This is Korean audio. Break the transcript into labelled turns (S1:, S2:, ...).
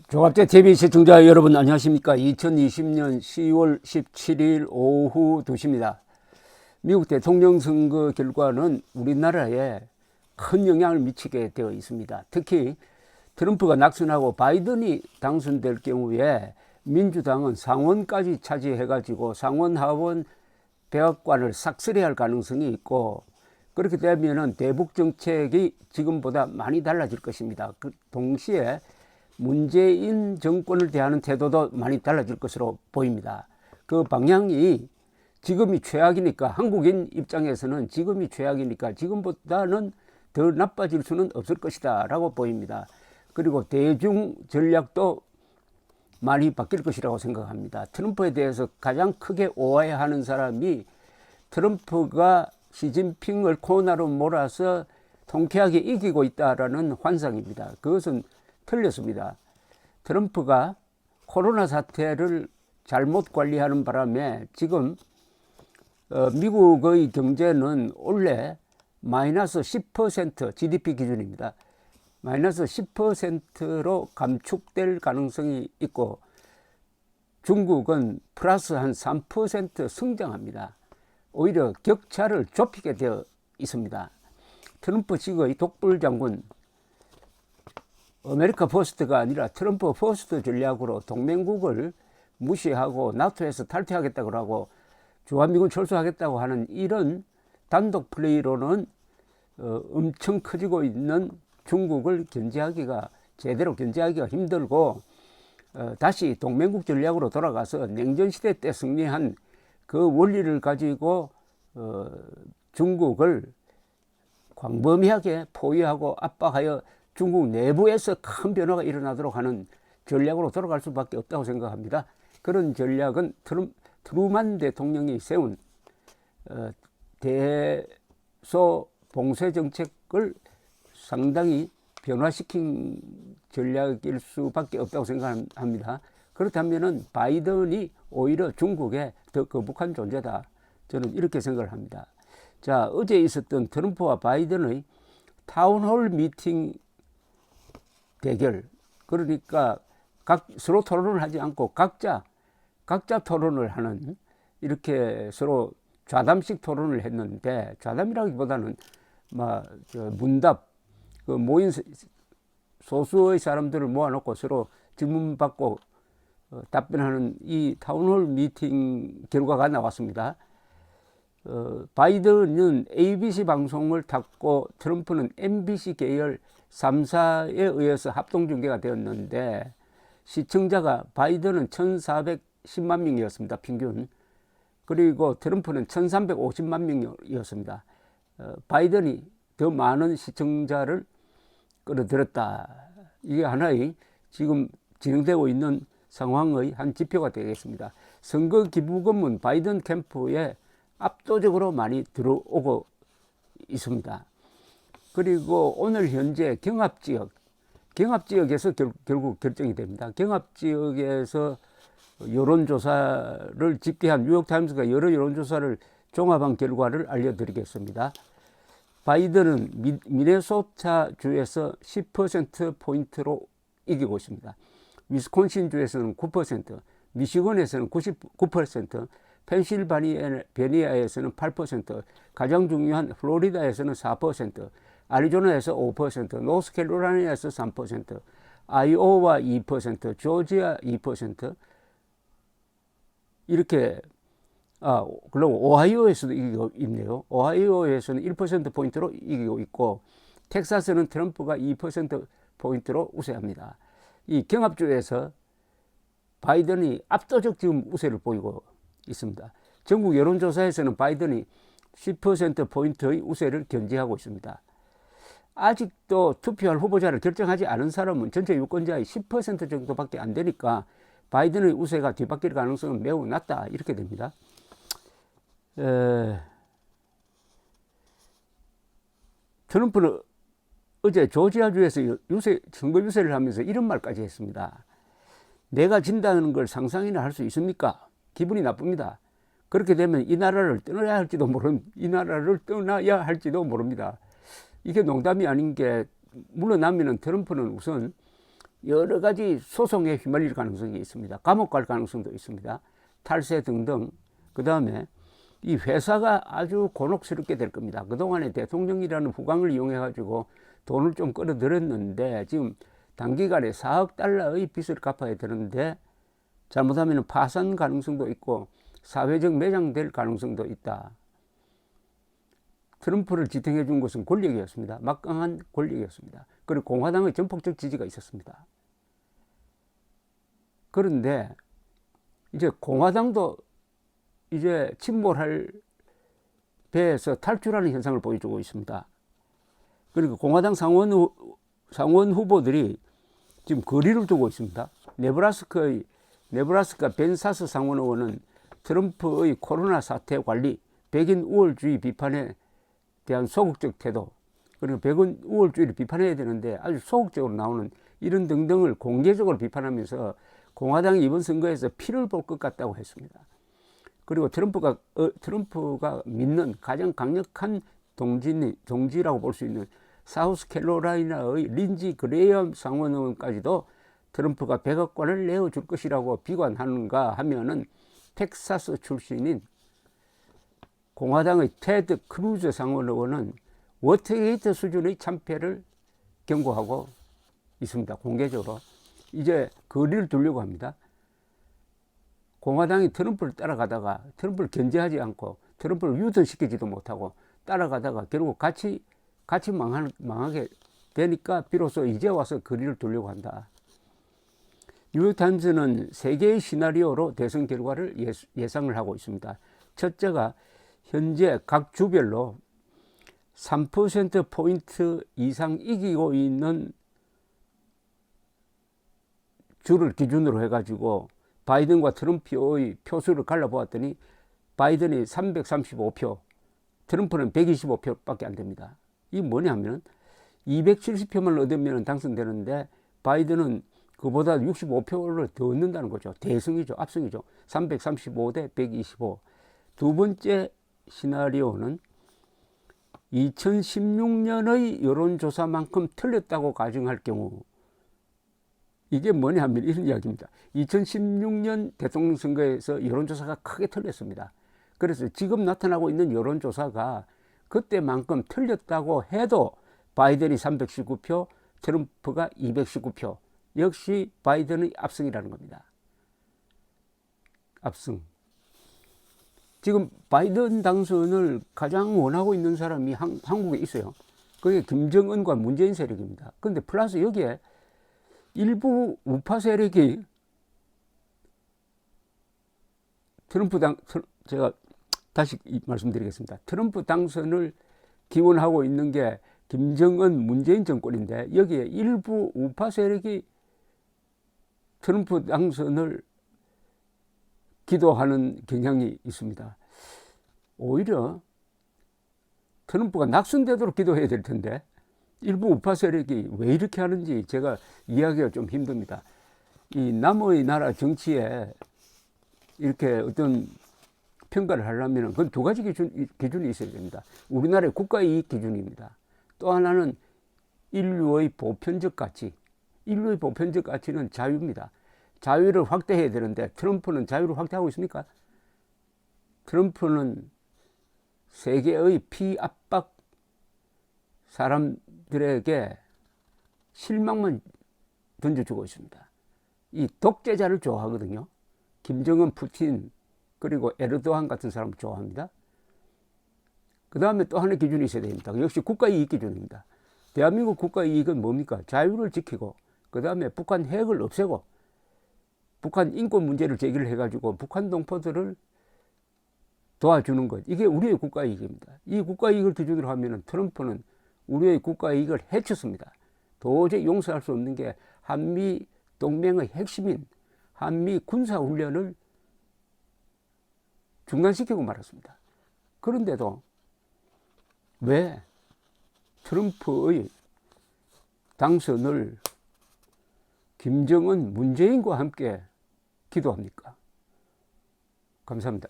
S1: 조갑제 TV 시청자 여러분 안녕하십니까. 2020년 10월 17일 오후 2시입니다. 미국 대통령 선거 결과는 우리나라에 큰 영향을 미치게 되어 있습니다. 특히 트럼프가 낙선하고 바이든이 당선될 경우에 민주당은 상원까지 차지해가지고 상원 하원 백악관을 싹쓸이할 가능성이 있고, 그렇게 되면은 대북 정책이 지금보다 많이 달라질 것입니다. 그 동시에 문재인 정권을 대하는 태도도 많이 달라질 것으로 보입니다. 그 방향이 지금이 최악이니까, 한국인 입장에서는 지금이 최악이니까 지금보다는 더 나빠질 수는 없을 것이다 라고 보입니다. 그리고 대중 전략도 많이 바뀔 것이라고 생각합니다. 트럼프에 대해서 가장 크게 오해하는 사람이 트럼프가 시진핑을 코너로 몰아서 통쾌하게 이기고 있다라는 환상입니다. 그것은 틀렸습니다. 트럼프가 코로나 사태를 잘못 관리하는 바람에 지금 미국의 경제는 원래 마이너스 10% GDP 기준입니다. 마이너스 10%로 감축될 가능성이 있고, 중국은 플러스 한 3% 성장합니다. 오히려 격차를 좁히게 되어 있습니다. 트럼프 측의 독불 장군, 아메리카 퍼스트가 아니라 트럼프 퍼스트 전략으로 동맹국을 무시하고 나토에서 탈퇴하겠다고 하고 주한미군 철수하겠다고 하는 이런 단독 플레이로는 엄청 커지고 있는 중국을 제대로 견제하기가 힘들고, 다시 동맹국 전략으로 돌아가서 냉전시대 때 승리한 그 원리를 가지고 중국을 광범위하게 포위하고 압박하여 중국 내부에서 큰 변화가 일어나도록 하는 전략으로 돌아갈 수밖에 없다고 생각합니다. 그런 전략은 트루만 대통령이 세운 대소봉쇄 정책을 상당히 변화시킨 전략일 수밖에 없다고 생각합니다. 그렇다면 바이든이 오히려 중국에 더 거북한 존재다, 저는 이렇게 생각을 합니다. 자, 어제 있었던 트럼프와 바이든의 타운홀 미팅 대결, 그러니까 서로 토론을 하지 않고 각자 토론을 하는, 이렇게 서로 좌담식 토론을 했는데, 좌담이라기보다는 문답, 그 모인 소수의 사람들을 모아놓고 서로 질문 받고 답변하는 이 타운홀 미팅 결과가 나왔습니다. 바이든은 ABC 방송을 탔고 트럼프는 MBC 계열 3사에 의해서 합동 중계가 되었는데, 시청자가 바이든은 1410만 명이었습니다. 평균. 그리고 트럼프는 1350만 명이었습니다. 바이든이 더 많은 시청자를 끌어들였다. 이게 하나의 지금 진행되고 있는 상황의 한 지표가 되겠습니다. 선거 기부금은 바이든 캠프에 압도적으로 많이 들어오고 있습니다. 그리고 오늘 현재 경합지역에서 결국 결정이 됩니다. 경합지역에서 여론조사를 집계한 뉴욕타임스가 여러 여론조사를 종합한 결과를 알려드리겠습니다. 바이든은 미네소타 주에서 10%포인트로 이기고 있습니다. 위스콘신 주에서는 9%, 미시건에서는 99%, 펜실바니아에서는 8%, 가장 중요한 플로리다에서는 4%, 애리조나에서 5%, 노스캐롤라이나에서 3%, 아이오와 2%, 조지아 2%, 이렇게, 그리고 오하이오에서도 이기고 있네요. 오하이오에서는 1%포인트로 이기고 있고, 텍사스는 트럼프가 2%포인트로 우세합니다. 이 경합주에서 바이든이 압도적 지금 우세를 보이고 있습니다. 전국 여론조사에서는 바이든이 10%포인트의 우세를 견지하고 있습니다. 아직도 투표할 후보자를 결정하지 않은 사람은 전체 유권자의 10% 정도밖에 안 되니까 바이든의 우세가 뒤바뀔 가능성은 매우 낮다, 이렇게 됩니다. 트럼프는 어제 조지아주에서 선거 유세를 하면서 이런 말까지 했습니다. 내가 진다는 걸 상상이나 할 수 있습니까? 기분이 나쁩니다. 그렇게 되면 이 나라를 떠나야 할지도 모릅니다. 이게 농담이 아닌 게, 물러나면은 트럼프는 우선 여러 가지 소송에 휘말릴 가능성이 있습니다. 감옥 갈 가능성도 있습니다. 탈세 등등. 그 다음에 이 회사가 아주 곤혹스럽게 될 겁니다. 그동안에 대통령이라는 후광을 이용해 가지고 돈을 좀 끌어들였는데 지금 단기간에 4억 달러의 빚을 갚아야 되는데 잘못하면 파산 가능성도 있고 사회적 매장될 가능성도 있다. 트럼프를 지탱해 준 것은 권력이었습니다. 막강한 권력이었습니다. 그리고 공화당의 전폭적 지지가 있었습니다. 그런데 이제 공화당도 이제 침몰할 배에서 탈출하는 현상을 보여주고 있습니다. 그리고 공화당 상원 후보들이 지금 거리를 두고 있습니다. 네브라스카 벤사스 상원 의원은 트럼프의 코로나 사태 관리, 백인 우월주의 비판에 대한 소극적 태도, 그리고 백인 우월주의를 비판해야 되는데 아주 소극적으로 나오는 이런 등등을 공개적으로 비판하면서 공화당이 이번 선거에서 피를 볼 것 같다고 했습니다. 그리고 트럼프가 믿는 가장 강력한 동지라고 볼 수 있는 사우스캐롤라이나의 린지 그레이엄 상원의원까지도 트럼프가 100억 원을 내어줄 것이라고 비관하는가 하면은 텍사스 출신인 공화당의 테드 크루즈 상원의원은 워터게이트 수준의 참패를 경고하고 있습니다. 공개적으로. 이제 거리를 두려고 합니다. 공화당이 트럼프를 따라가다가 트럼프를 견제하지 않고 트럼프를 유턴시키지도 못하고 따라가다가 결국 같이 망하게 되니까 비로소 이제 와서 거리를 두려고 한다. 뉴욕타임스는 세 개의 시나리오로 대선 결과를 예상을 하고 있습니다. 첫째가 현재 각 주별로 3%포인트 이상 이기고 있는 주를 기준으로 해가지고 바이든과 트럼프의 표수를 갈라보았더니 바이든이 335표, 트럼프는 125표밖에 안 됩니다. 이게 뭐냐면 270표만 얻으면 당선되는데 바이든은 그보다 65표를 더 얻는다는 거죠. 대승이죠. 압승이죠. 335 대 125. 두 번째 시나리오는 2016년의 여론조사만큼 틀렸다고 가정할 경우, 이게 뭐냐면 이런 이야기입니다. 2016년 대통령 선거에서 여론조사가 크게 틀렸습니다. 그래서 지금 나타나고 있는 여론조사가 그때만큼 틀렸다고 해도 바이든이 319표, 트럼프가 219표. 역시 바이든의 압승이라는 겁니다. 압승. 지금 바이든 당선을 가장 원하고 있는 사람이 한국에 있어요. 그게 김정은과 문재인 세력입니다. 그런데 플러스 여기에 일부 우파 세력이 제가 다시 말씀드리겠습니다. 트럼프 당선을 기원하고 있는 게 김정은 문재인 정권인데 여기에 일부 우파 세력이 트럼프 당선을 기도하는 경향이 있습니다. 오히려 트럼프가 낙선되도록 기도해야 될 텐데 일부 우파 세력이 왜 이렇게 하는지 제가 이해하기가 좀 힘듭니다. 이 남의 나라 정치에 이렇게 어떤 평가를 하려면 그건 두 가지 기준이 있어야 됩니다. 우리나라의 국가이익 기준입니다. 또 하나는 인류의 보편적 가치. 인류의 보편적 가치는 자유입니다. 자유를 확대해야 되는데 트럼프는 자유를 확대하고 있습니까? 트럼프는 세계의 피압박 사람들에게 실망만 던져주고 있습니다. 이 독재자를 좋아하거든요. 김정은, 푸틴, 그리고 에르도안 같은 사람을 좋아합니다. 그 다음에 또 하나의 기준이 있어야 됩니다. 역시 국가이익 기준입니다. 대한민국 국가이익은 뭡니까? 자유를 지키고 그 다음에 북한 핵을 없애고 북한 인권 문제를 제기를 해가지고 북한 동포들을 도와주는 것. 이게 우리의 국가이익입니다. 이 국가이익을 기준으로 하면 트럼프는 우리의 국가이익을 해쳤습니다. 도저히 용서할 수 없는 게 한미 동맹의 핵심인 한미 군사훈련을 중단시키고 말았습니다. 그런데도 왜 트럼프의 당선을 김정은, 문재인과 함께 기도합니까? 감사합니다.